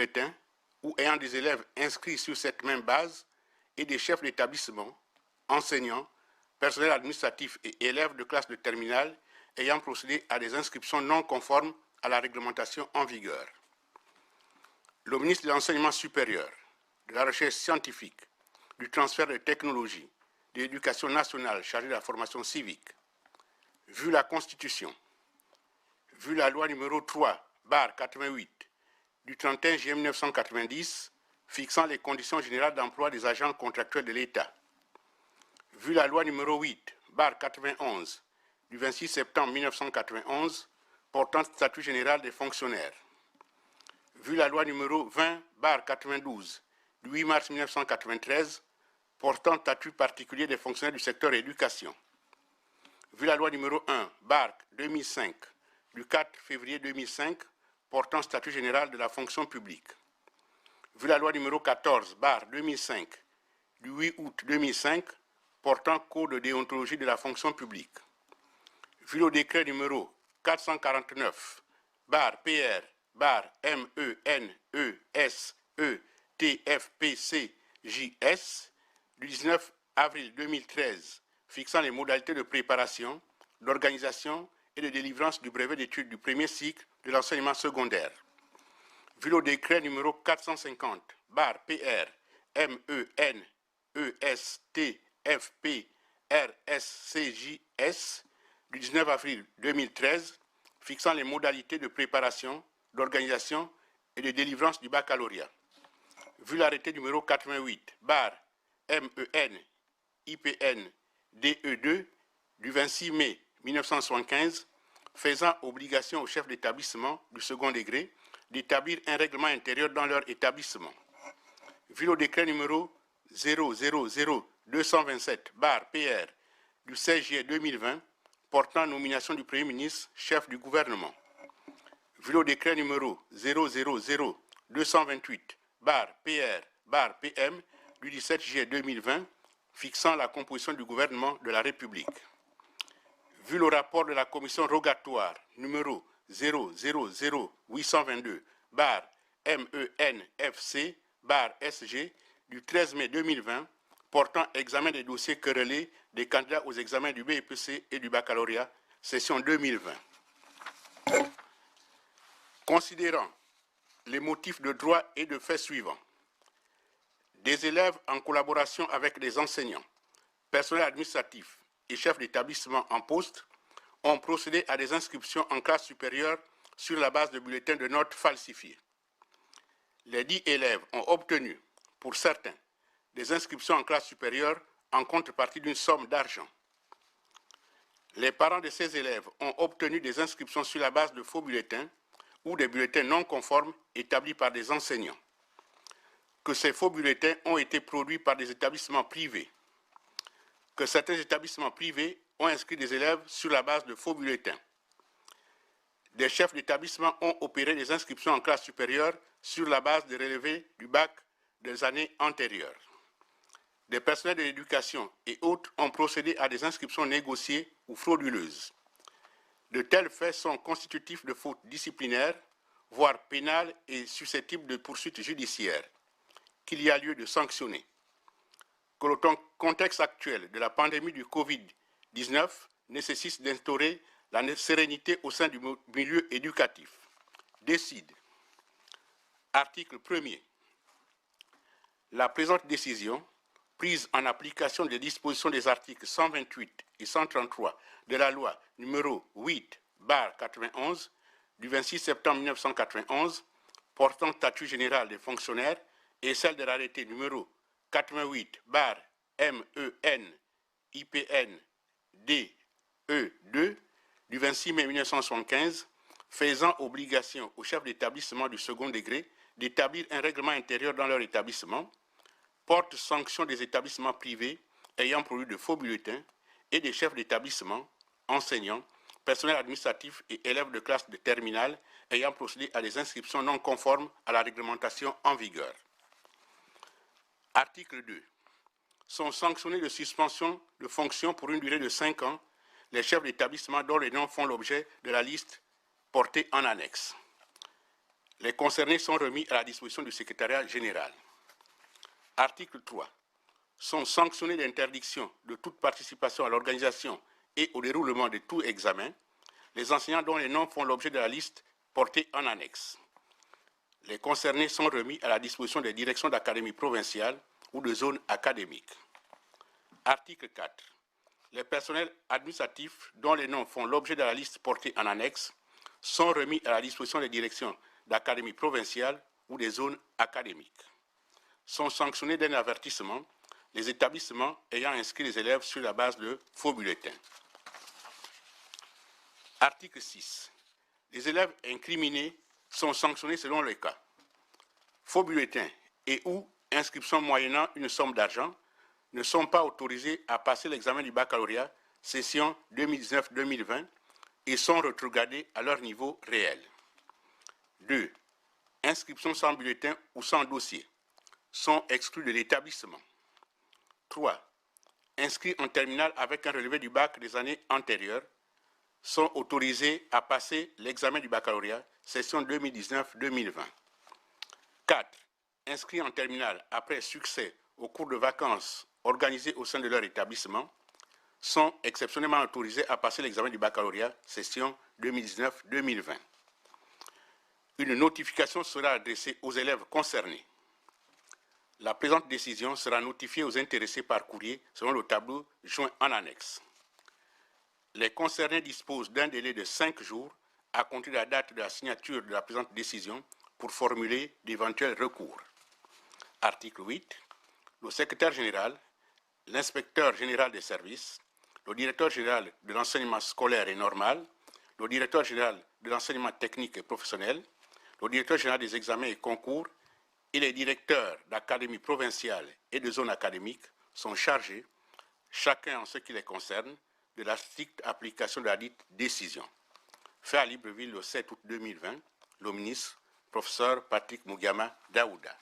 bulletin ou ayant des élèves inscrits sur cette même base et des chefs d'établissement, enseignants, personnel administratif et élèves de classe de terminale ayant procédé à des inscriptions non conformes à la réglementation en vigueur. Le ministre de l'Enseignement supérieur, de la Recherche scientifique, du transfert de technologies, de l'Éducation nationale chargée de la formation civique, vu la Constitution, vu la loi numéro 3/88 du 31 juillet 1990 fixant les conditions générales d'emploi des agents contractuels de l'État, vu la loi numéro 8/91 du 26 septembre 1991 portant statut général des fonctionnaires, vu la loi numéro 20/92 du 8 mars 1993 portant statut particulier des fonctionnaires du secteur éducation, vu la loi numéro 1/2005 du 4 février 2005 portant statut général de la fonction publique, vu la loi numéro 14/2005 du 8 août 2005 portant code de déontologie de la fonction publique, vu le décret numéro 449/PR/MENESETFPCJS du 19 avril 2013 fixant les modalités de préparation, d'organisation et de délivrance du brevet d'études du premier cycle de l'enseignement secondaire, vu le décret numéro 450/PR/MENESTFPRSCJS du 19 avril 2013 fixant les modalités de préparation, d'organisation et de délivrance du baccalauréat, vu l'arrêté numéro 88/MEN-IPN-DE2 du 26 mai 1975 faisant obligation aux chefs d'établissement du second degré d'établir un règlement intérieur dans leur établissement, vu le décret numéro 000-227/PR du 16 juillet 2020 portant nomination du Premier ministre, chef du gouvernement, vu le décret numéro 000-228/PR/PM du 17 juillet 2020 fixant la composition du gouvernement de la République, vu le rapport de la commission rogatoire numéro 000-822/MENFC/SG du 13 mai 2020 portant examen des dossiers querellés des candidats aux examens du BEPC et du baccalauréat, session 2020. Considérant les motifs de droit et de fait suivants, des élèves en collaboration avec des enseignants, personnel administratif et chefs d'établissement en poste ont procédé à des inscriptions en classe supérieure sur la base de bulletins de notes falsifiés. Les 10 élèves ont obtenu, pour certains, des inscriptions en classe supérieure en contrepartie d'une somme d'argent. Les parents de ces élèves ont obtenu des inscriptions sur la base de faux bulletins ou des bulletins non conformes établis par des enseignants. Que ces faux bulletins ont été produits par des établissements privés. Que certains établissements privés ont inscrit des élèves sur la base de faux bulletins. Des chefs d'établissement ont opéré des inscriptions en classe supérieure sur la base des relevés du bac des années antérieures. Des personnels de l'éducation et autres ont procédé à des inscriptions négociées ou frauduleuses. De tels faits sont constitutifs de fautes disciplinaires, voire pénales et susceptibles de poursuites judiciaires, qu'il y a lieu de sanctionner. Que le contexte actuel de la pandémie du Covid-19 nécessite d'instaurer la sérénité au sein du milieu éducatif. Décide. Article 1er. La présente décision, prise en application des dispositions des articles 128 et 133 de la loi numéro 8/91 du 26 septembre 1991 portant statut général des fonctionnaires et celle de l'arrêté numéro 88/MEN-IPN-DE2 du 26 mai 1975 faisant obligation aux chefs d'établissement du second degré d'établir un règlement intérieur dans leur établissement, porte sanction des établissements privés ayant produit de faux bulletins et des chefs d'établissement, enseignants, personnel administratif et élèves de classe de terminale ayant procédé à des inscriptions non conformes à la réglementation en vigueur. Article 2. Sont sanctionnés de suspension de fonction pour une durée de 5 ans les chefs d'établissement dont les noms font l'objet de la liste portée en annexe. Les concernés sont remis à la disposition du secrétariat général. Article 3. Sont sanctionnés d'interdiction de toute participation à l'organisation et au déroulement de tout examen les enseignants dont les noms font l'objet de la liste portée en annexe. Les concernés sont remis à la disposition des directions d'académie provinciale ou de zones académiques. Article 4. Les personnels administratifs dont les noms font l'objet de la liste portée en annexe sont remis à la disposition des directions d'académie provinciale ou des zones académiques. Sont sanctionnés d'un avertissement les établissements ayant inscrit les élèves sur la base de faux bulletins. Article 6. Les élèves incriminés sont sanctionnés selon le cas. Faux bulletins et ou inscription moyennant une somme d'argent ne sont pas autorisés à passer l'examen du baccalauréat session 2019-2020 et sont rétrogradés à leur niveau réel. 2. Inscription sans bulletin ou sans dossier sont exclus de l'établissement. 3. Inscrits en terminale avec un relevé du bac des années antérieures sont autorisés à passer l'examen du baccalauréat session 2019-2020. 4. Inscrits en terminale après succès au cours de vacances organisés au sein de leur établissement sont exceptionnellement autorisés à passer l'examen du baccalauréat session 2019-2020. Une notification sera adressée aux élèves concernés. La présente décision sera notifiée aux intéressés par courrier selon le tableau joint en annexe. Les concernés disposent d'un délai de 5 jours à compter de la date de la signature de la présente décision pour formuler d'éventuels recours. Article 8. Le secrétaire général, l'inspecteur général des services, le directeur général de l'enseignement scolaire et normal, le directeur général de l'enseignement technique et professionnel, le directeur général des examens et concours et les directeurs d'académie provinciale et de zone académique sont chargés, chacun en ce qui les concerne, de la stricte application de la dite décision. Fait à Libreville le 7 août 2020, le ministre, professeur Patrick Mugama Daouda.